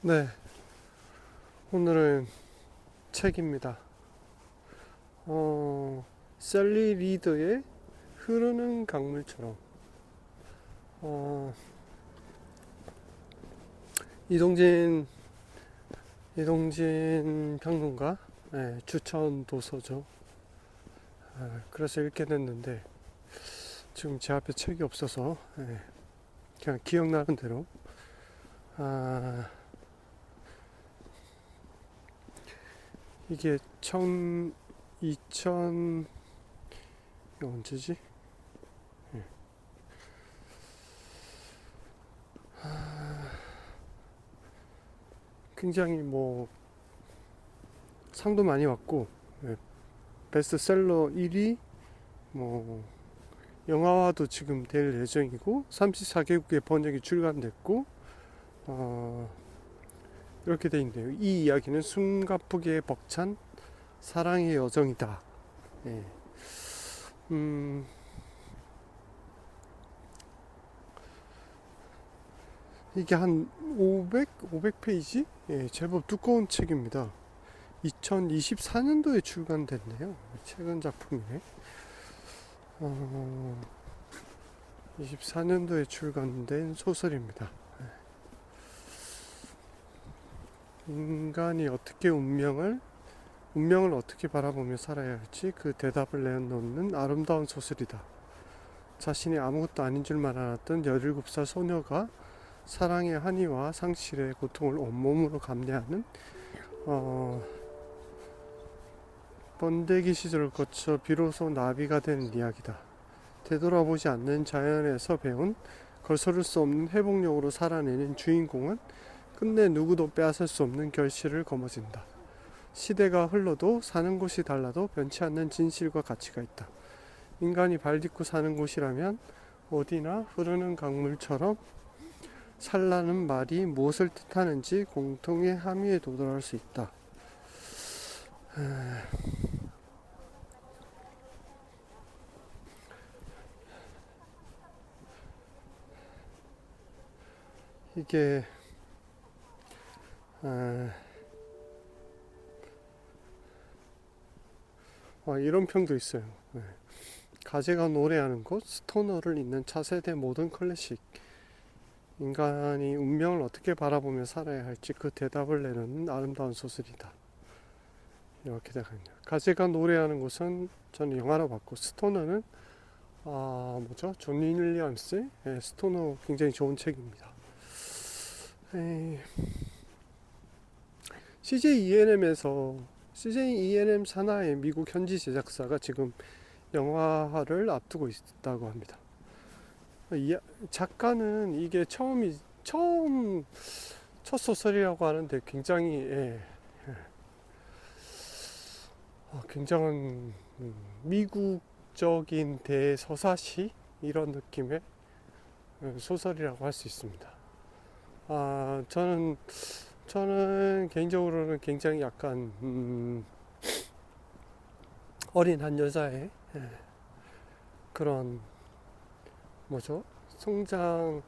네, 오늘은 책입니다. 셀리 리더의 흐르는 강물처럼. 어, 이동진 평론가, 네, 추천 도서죠. 그래서 읽게 됐는데 지금 제 앞에 책이 없어서 그냥 기억나는 대로. 이게 2000 이거 언제지? 예. 굉장히 상도 많이 받고, 베스트셀러 1위, 뭐 영화화도 지금 될 예정이고 34개국의 번역이 출간됐고, 이렇게 돼 있네요. 이 이야기는 숨가쁘게 벅찬 사랑의 여정이다. 예. 이게 한 500페이지? 예, 제법 두꺼운 책입니다. 2024년도에 출간됐네요. 최근 작품이네. 24년도에 출간된 소설입니다. 인간이 어떻게 운명을 어떻게 바라보며 살아야 할지 그 대답을 내놓는 아름다운 소설이다. 자신이 아무것도 아닌 줄만 알았던 17살 소녀가 사랑의 한이와 상실의 고통을 온몸으로 감내하는 번데기 시절을 거쳐 비로소 나비가 되는 이야기다. 되돌아보지 않는 자연에서 배운 거스를 수 없는 회복력으로 살아내는 주인공은 끝내 누구도 빼앗을 수 없는 결실을 거머쥔다. 시대가 흘러도 사는 곳이 달라도 변치 않는 진실과 가치가 있다. 인간이 발 딛고 사는 곳이라면 어디나 흐르는 강물처럼 살라는 말이 무엇을 뜻하는지 공통의 함의에 도달할 수 있다. 이게 이런 평도 있어요. 가제가 노래하는 곳, 스토너를 잇는 차세대 모든 클래식. 인간이 운명을 어떻게 바라보며 살아야 할지 그 대답을 내놓는 아름다운 소설이다. 이렇게 되어 있네요. 가제가 노래하는 곳은 저는 영화로 봤고, 스토너는 존 윌리엄스, 스토너 굉장히 좋은 책입니다. CJ ENM 산하의 미국 현지 제작사가 지금 영화화를 앞두고 있다고 합니다. 작가는 이게 첫 소설이라고 하는데 굉장히 굉장한 미국적인 대서사시 이런 느낌의 소설이라고 할 수 있습니다. 저는 개인적으로는 굉장히 약간 어린 한 여자의 그런 성장에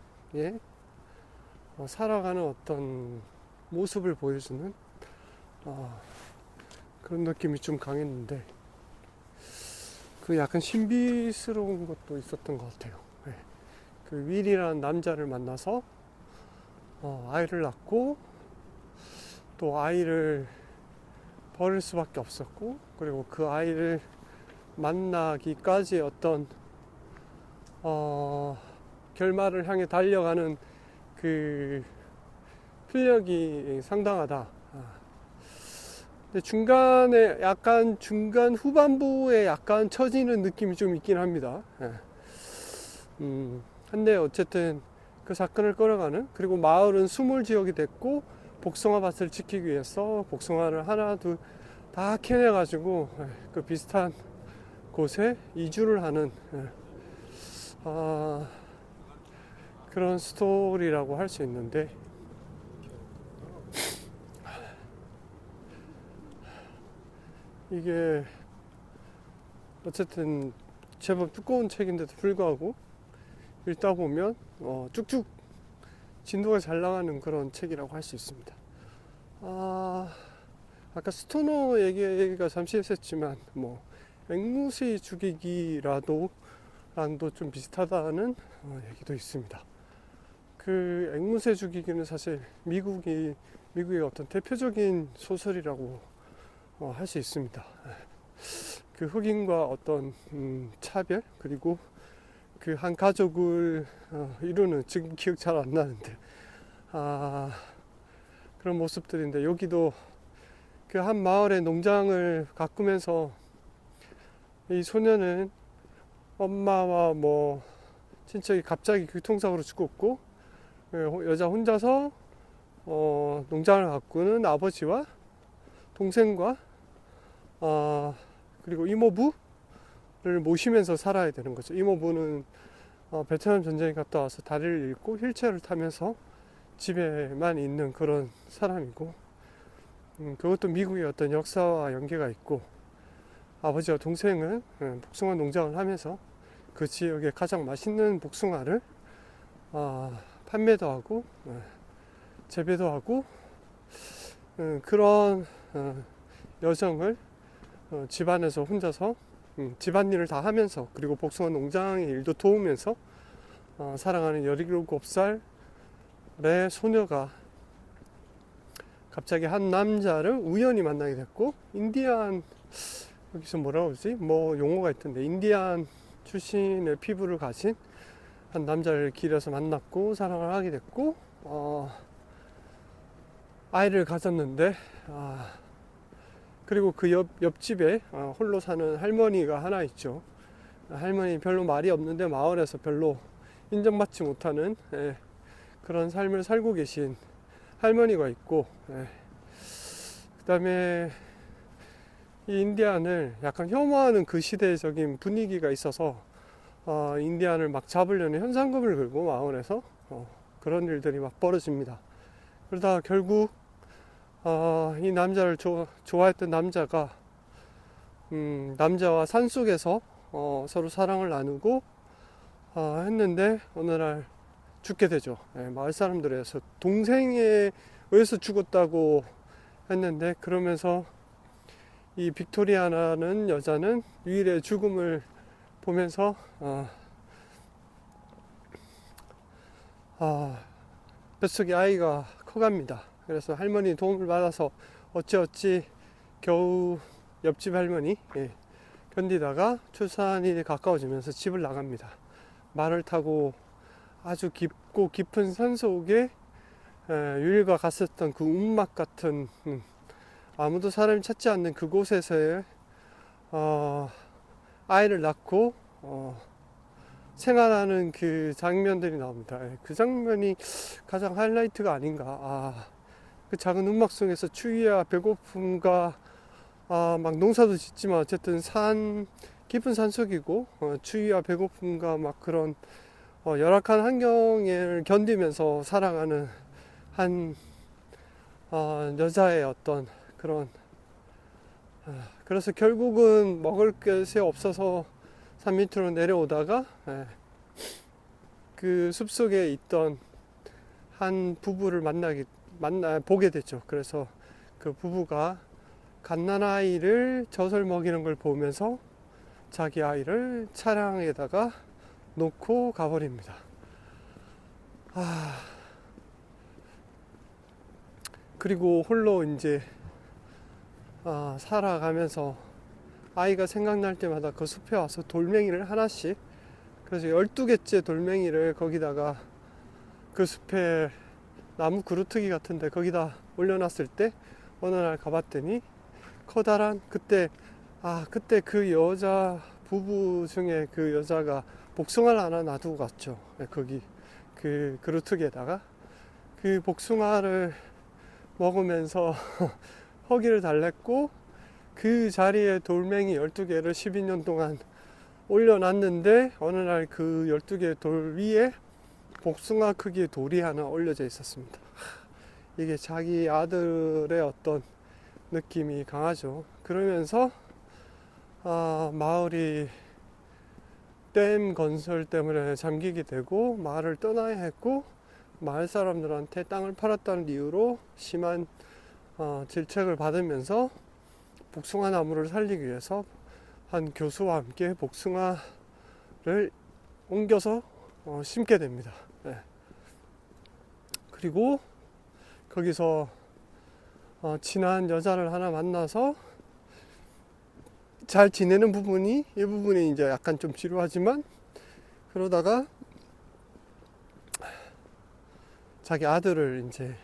살아가는 어떤 모습을 보여주는 그런 느낌이 좀 강했는데, 그 약간 신비스러운 것도 있었던 것 같아요. 그 윌이라는 남자를 만나서 아이를 낳고 또 아이를 버릴 수밖에 없었고, 그리고 그 아이를 만나기까지 어떤 결말을 향해 달려가는 그 필력이 상당하다. 근데 중간 후반부에 약간 처지는 느낌이 좀 있긴 합니다. 근데 어쨌든 그 사건을 끌어가는, 그리고 마을은 수몰 지역이 됐고 복숭아 밭을 지키기 위해서 복숭아를 하나 둘 다 캐내가지고 그 비슷한 곳에 이주를 하는 그런 스토리라고 할 수 있는데, 이게 어쨌든 제법 두꺼운 책인데도 불구하고 읽다 보면 쭉쭉 진도가 잘 나가는 그런 책이라고 할 수 있습니다. 아, 아까 스토너 얘기가 잠시 했었지만 뭐 앵무새 죽이기라도 랑도 좀 비슷하다는 얘기도 있습니다. 그 앵무새 죽이기는 사실 미국의 어떤 대표적인 소설이라고 할 수 있습니다. 그 흑인과 어떤 차별, 그리고 그 한 가족을 이루는, 지금 기억 잘 안 나는데 그런 모습들인데, 여기도 그 한 마을의 농장을 가꾸면서 이 소녀는 엄마와 뭐 친척이 갑자기 교통사고로 죽었고, 여자 혼자서 농장을 가꾸는 아버지와 동생과 그리고 이모부를 모시면서 살아야 되는 거죠. 이모부는 베트남 전쟁에 갔다 와서 다리를 잃고 휠체어를 타면서 집에만 있는 그런 사람이고, 그것도 미국의 어떤 역사와 연계가 있고, 아버지와 동생은 복숭아 농장을 하면서 그 지역의 가장 맛있는 복숭아를 판매도 하고 재배도 하고, 그런 여성을 집안에서 혼자서 집안일을 다 하면서, 그리고 복숭아 농장의 일도 도우면서 사랑하는 17살의 소녀가 갑자기 한 남자를 우연히 만나게 됐고, 여기서 뭐라 그러지? 뭐 용어가 있던데, 인디안 출신의 피부를 가진 한 남자를 길에서 만났고 사랑을 하게 됐고, 아이를 가졌는데, 그리고 그 옆집에 홀로 사는 할머니가 하나 있죠. 할머니 별로 말이 없는데 마을에서 별로 인정받지 못하는 그런 삶을 살고 계신 할머니가 있고, 그 다음에 이 인디안을 약간 혐오하는 그 시대적인 분위기가 있어서 인디안을 막 잡으려는 현상금을 걸고 마을에서 그런 일들이 막 벌어집니다. 그러다가 결국 이 남자를 좋아했던 남자가 남자와 산속에서 서로 사랑을 나누고 했는데 어느 날 죽게 되죠. 마을 사람들에서 동생에 의해서 죽었다고 했는데, 그러면서 이 빅토리아라는 여자는 유일의 죽음을 보면서 뱃속에 아이가 커갑니다. 그래서 할머니 도움을 받아서 어찌어찌 겨우 옆집 할머니 견디다가 출산이 가까워지면서 집을 나갑니다. 말을 타고 아주 깊고 깊은 산속에 유일과 갔었던 그 움막 같은 아무도 사람이 찾지 않는 그곳에서의 아이를 낳고 생활하는 그 장면들이 나옵니다. 그 장면이 가장 하이라이트가 아닌가. 그 작은 움막 속에서 추위와 배고픔과 막 농사도 짓지만 어쨌든 깊은 산속이고 추위와 배고픔과 막 그런 열악한 환경을 견디면서 살아가는 한 여자의 어떤 그런, 그래서 결국은 먹을 것이 없어서 산 밑으로 내려오다가 그 숲속에 있던 한 부부를 보게 됐죠. 그래서 그 부부가 갓난아이를 젖을 먹이는 걸 보면서 자기 아이를 차량에다가 놓고 가버립니다. 그리고 홀로 이제 살아가면서 아이가 생각날 때마다 그 숲에 와서 돌멩이를 하나씩, 그래서 12개째 돌멩이를 거기다가 그 숲에 나무 그루트기 같은데 거기다 올려놨을 때 어느 날 가봤더니 커다란, 그때 그 여자 부부 중에 그 여자가 복숭아를 하나 놔두고 갔죠. 거기 그 그루트기에다가 그 복숭아를 먹으면서 허기를 달랬고, 그 자리에 돌멩이 12개를 12년 동안 올려놨는데 어느 날 그 12개 돌 위에 복숭아 크기의 돌이 하나 올려져 있었습니다. 이게 자기 아들의 어떤 느낌이 강하죠. 그러면서 마을이 댐 건설 때문에 잠기게 되고 마을을 떠나야 했고, 마을 사람들한테 땅을 팔았다는 이유로 심한 질책을 받으면서 복숭아 나무를 살리기 위해서 한 교수와 함께 복숭아를 옮겨서 심게 됩니다. 네. 그리고 거기서 친한 여자를 하나 만나서 잘 지내는 부분이 이 부분이 이제 약간 좀 지루하지만, 그러다가 자기 아들을 이제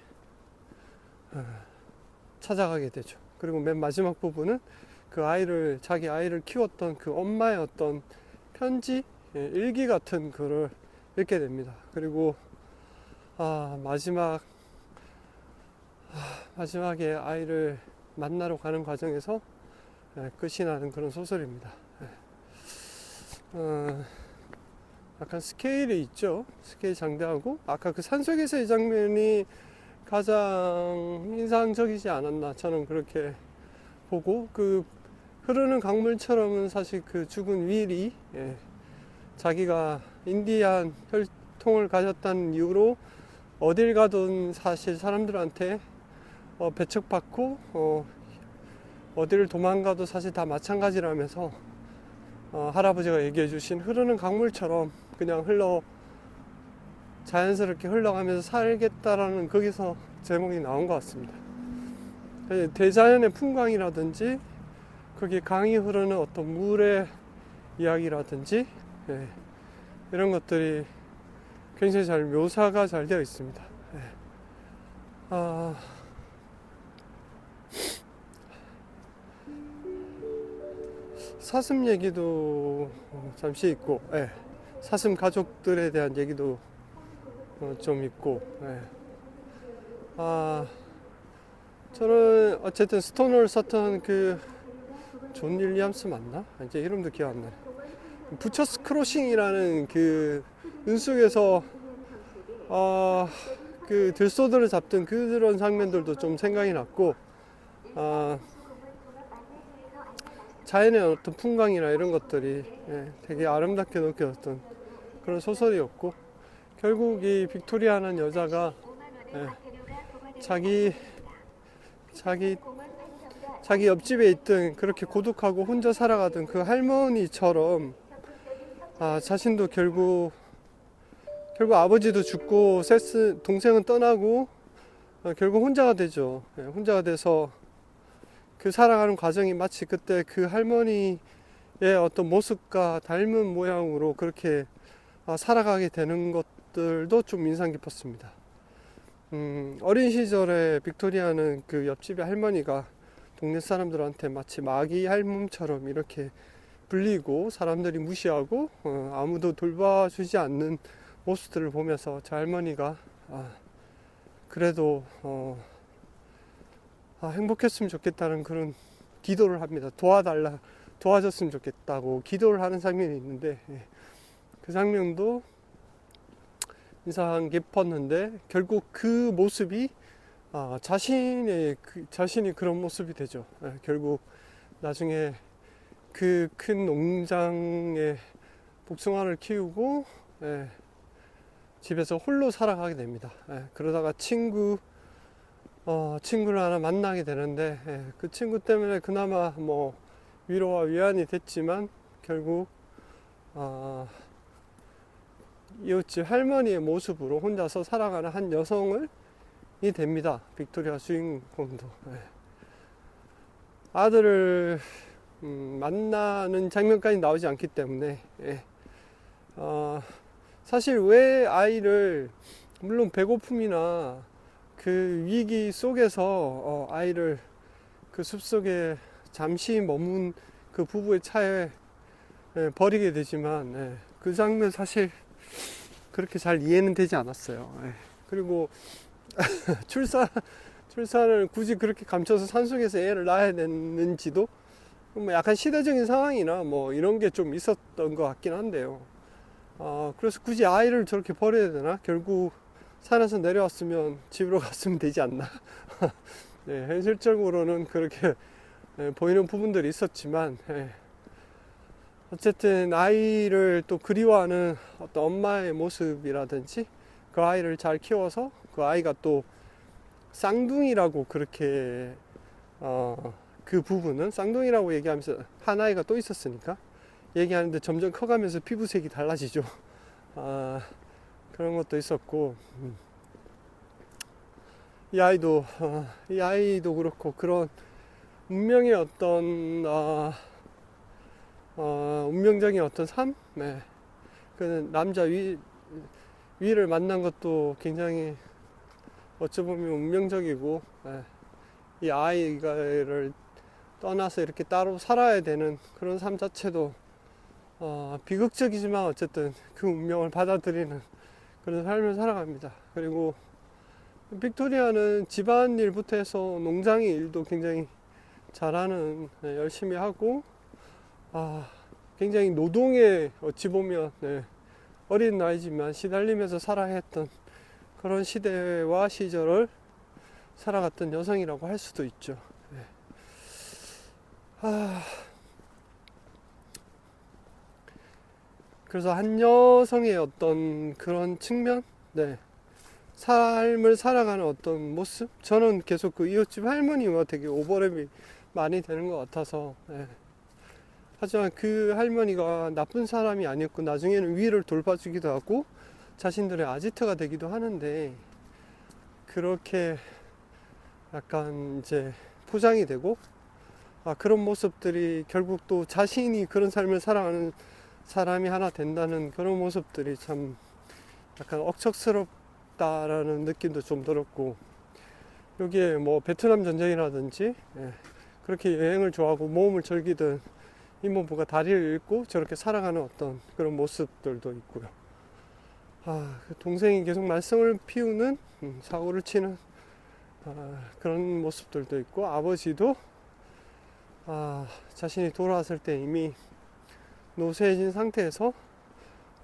찾아가게 되죠. 그리고 맨 마지막 부분은 그 아이를, 자기 아이를 키웠던 그 엄마의 어떤 편지, 일기 같은 글을 읽게 됩니다. 그리고 마지막에 아이를 만나러 가는 과정에서 끝이 나는 그런 소설입니다. 약간 스케일이 있죠. 스케일 장대하고, 아까 그 산속에서의 장면이 가장 인상적이지 않았나, 저는 그렇게 보고, 그 흐르는 강물처럼은 사실 그 죽은 윌이 자기가 인디안 혈통을 가졌다는 이유로 어딜 가든 사실 사람들한테 배척받고 어디를 도망가도 사실 다 마찬가지라면서 할아버지가 얘기해 주신 흐르는 강물처럼 그냥 자연스럽게 흘러가면서 살겠다라는, 거기서 제목이 나온 것 같습니다. 대자연의 풍광이라든지 거기 강이 흐르는 어떤 물의 이야기라든지 이런 것들이 굉장히 잘 묘사가 잘 되어 있습니다. 사슴 얘기도 잠시 있고, 사슴 가족들에 대한 얘기도 좀 있고, 저는 어쨌든 스토너 서턴 존 윌리엄스 맞나? 이제 이름도 기억 안 나네. 부처스 크로싱이라는 그 은속에서 그 들소들을 잡던 그런 장면들도 좀 생각이 났고, 자연의 어떤 풍광이나 이런 것들이 되게 아름답게 느껴졌던 그런 소설이었고, 결국 이 빅토리아라는 여자가 자기 옆집에 있던, 그렇게 고독하고 혼자 살아가던 그 할머니처럼 자신도 결국 아버지도 죽고 동생은 떠나고 결국 혼자가 되죠. 혼자가 돼서 그 살아가는 과정이 마치 그때 그 할머니의 어떤 모습과 닮은 모양으로 그렇게 살아가게 되는 것들도 좀 인상 깊었습니다. 어린 시절에 빅토리아는 그 옆집의 할머니가 동네 사람들한테 마치 마귀 할멈처럼 이렇게 불리고 사람들이 무시하고 아무도 돌봐주지 않는 모습들을 보면서 저 할머니가 그래도 행복했으면 좋겠다는 그런 기도를 합니다. 도와줬으면 좋겠다고 기도를 하는 장면이 있는데, 그 장면도 인상 깊었는데, 결국 그 모습이 자신이 그런 모습이 되죠. 결국 나중에 그 큰 농장에 복숭아를 키우고 집에서 홀로 살아가게 됩니다. 그러다가 친구를 하나 만나게 되는데, 그 친구 때문에 그나마 뭐 위로와 위안이 됐지만, 결국 이웃집 할머니의 모습으로 혼자서 살아가는 한 여성이 됩니다. 빅토리아 주인공도. 아들을 만나는 장면까지 나오지 않기 때문에, 사실 왜 아이를, 물론 배고픔이나 그 위기 속에서 아이를 그 숲속에 잠시 머문 그 부부의 차에 버리게 되지만, 그 장면 사실 그렇게 잘 이해는 되지 않았어요. 그리고 출산을 굳이 그렇게 감춰서 산속에서 애를 낳아야 되는지도 뭐 약간 시대적인 상황이나 뭐 이런 게 좀 있었던 것 같긴 한데요. 그래서 굳이 아이를 저렇게 버려야 되나? 결국 산에서 내려왔으면 집으로 갔으면 되지 않나? 현실적으로는 그렇게 보이는 부분들이 있었지만, 어쨌든 아이를 또 그리워하는 어떤 엄마의 모습이라든지, 그 아이를 잘 키워서 그 아이가 또 쌍둥이라고 그렇게 그 부분은 쌍둥이라고 얘기하면서 하나이가 또 있었으니까 얘기하는데 점점 커가면서 피부색이 달라지죠. 그런 것도 있었고 이 아이도 그렇고 그런 운명의 어떤 운명적인 어떤 삶, 네. 그 남자 위를 만난 것도 굉장히 어찌 보면 운명적이고, 네. 이 아이를 떠나서 이렇게 따로 살아야 되는 그런 삶 자체도 비극적이지만 어쨌든 그 운명을 받아들이는 그런 삶을 살아갑니다. 그리고 빅토리아는 집안일부터 해서 농장의 일도 굉장히 잘하는, 네, 열심히 하고 굉장히 노동에 어찌 보면, 네, 어린 나이지만 시달리면서 살아야 했던 그런 시대와 시절을 살아갔던 여성이라고 할 수도 있죠. 네. 그래서 한 여성의 어떤 그런 측면, 네, 삶을 살아가는 어떤 모습, 저는 계속 그 이웃집 할머니와 되게 오버랩이 많이 되는 것 같아서, 네. 하지만 그 할머니가 나쁜 사람이 아니었고 나중에는 위를 돌봐주기도 하고 자신들의 아지트가 되기도 하는데, 그렇게 약간 이제 포장이 되고 그런 모습들이 결국 또 자신이 그런 삶을 살아가는 사람이 하나 된다는 그런 모습들이 참 약간 억척스럽다라는 느낌도 좀 들었고, 여기에 뭐 베트남 전쟁이라든지, 예, 그렇게 여행을 좋아하고 모험을 즐기던 이모부가 다리를 잃고 저렇게 살아가는 어떤 그런 모습들도 있고요. 그 동생이 계속 말썽을 피우는, 사고를 치는 그런 모습들도 있고, 아버지도 자신이 돌아왔을 때 이미 노쇠해진 상태에서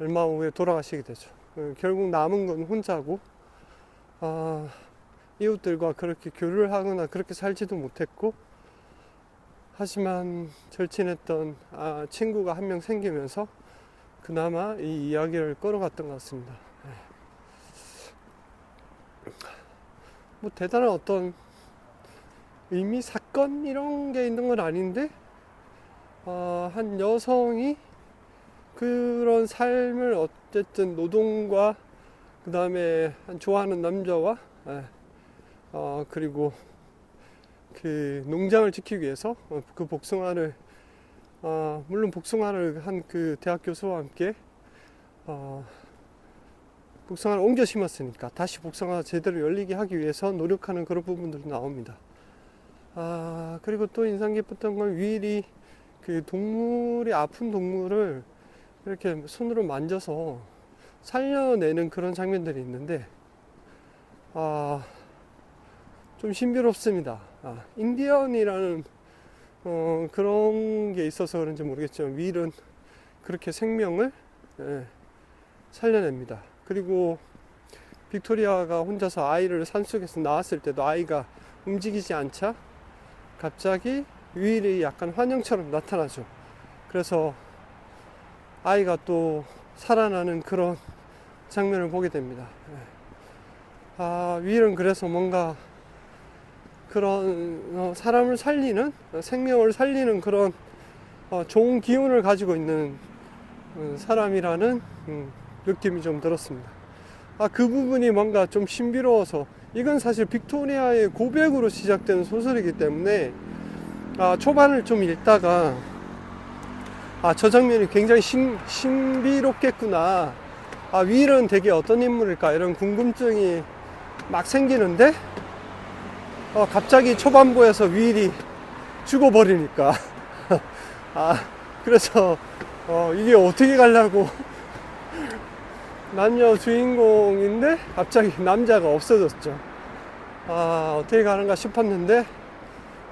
얼마 후에 돌아가시게 되죠. 결국 남은 건 혼자고, 이웃들과 그렇게 교류를 하거나 그렇게 살지도 못했고, 하지만 절친했던 친구가 한 명 생기면서 그나마 이 이야기를 끌어갔던 것 같습니다. 뭐 대단한 어떤 의미, 사건 이런 게 있는 건 아닌데, 한 여성이 그런 삶을 어쨌든 노동과 그 다음에 좋아하는 남자와 그리고 그 농장을 지키기 위해서 그 복숭아를 물론 복숭아를 한 그 대학 교수와 함께 복숭아를 옮겨 심었으니까 다시 복숭아가 제대로 열리게 하기 위해서 노력하는 그런 부분들도 나옵니다. 그리고 또 인상 깊었던 건 윌이 그 동물이 아픈 동물을 이렇게 손으로 만져서 살려내는 그런 장면들이 있는데 좀 신비롭습니다. 인디언이라는 그런 게 있어서 그런지 모르겠지만 윌은 그렇게 생명을 살려냅니다. 그리고 빅토리아가 혼자서 아이를 산속에서 낳았을 때도 아이가 움직이지 않자 갑자기 윌이 약간 환영처럼 나타나죠. 그래서 아이가 또 살아나는 그런 장면을 보게 됩니다. 윌은 그래서 뭔가 그런 사람을 살리는, 생명을 살리는 그런 좋은 기운을 가지고 있는 사람이라는 느낌이 좀 들었습니다. 그 부분이 뭔가 좀 신비로워서, 이건 사실 빅토리아의 고백으로 시작되는 소설이기 때문에 초반을 좀 읽다가 저 장면이 굉장히 신비롭겠구나, 윌은 되게 어떤 인물일까 이런 궁금증이 막 생기는데 갑자기 초반부에서 윌이 죽어버리니까 그래서 이게 어떻게 가려고 남녀 주인공인데 갑자기 남자가 없어졌죠. 어떻게 가는가 싶었는데,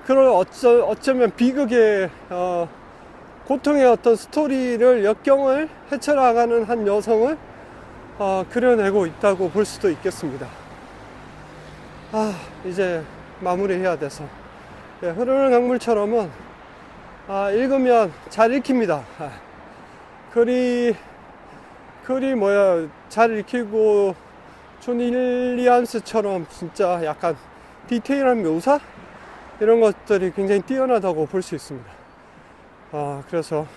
그걸 어쩌면 비극의 고통의 어떤 스토리를, 역경을 헤쳐나가는 한 여성을 그려내고 있다고 볼 수도 있겠습니다. 이제 마무리해야 돼서, 흐르는 강물처럼은 읽으면 잘 읽힙니다. 글이 잘 읽히고 존 윌리엄스처럼 진짜 약간 디테일한 묘사 이런 것들이 굉장히 뛰어나다고 볼 수 있습니다. 그래서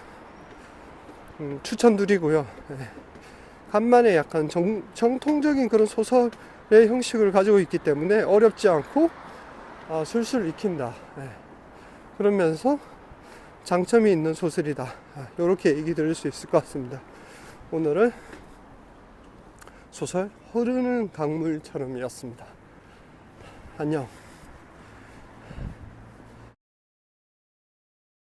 추천드리고요. 간만에 약간 정통적인 그런 소설의 형식을 가지고 있기 때문에 어렵지 않고 술술 익힌다. 그러면서 장점이 있는 소설이다. 이렇게 얘기 드릴 수 있을 것 같습니다. 오늘은 소설 흐르는 강물처럼이었습니다. 안녕.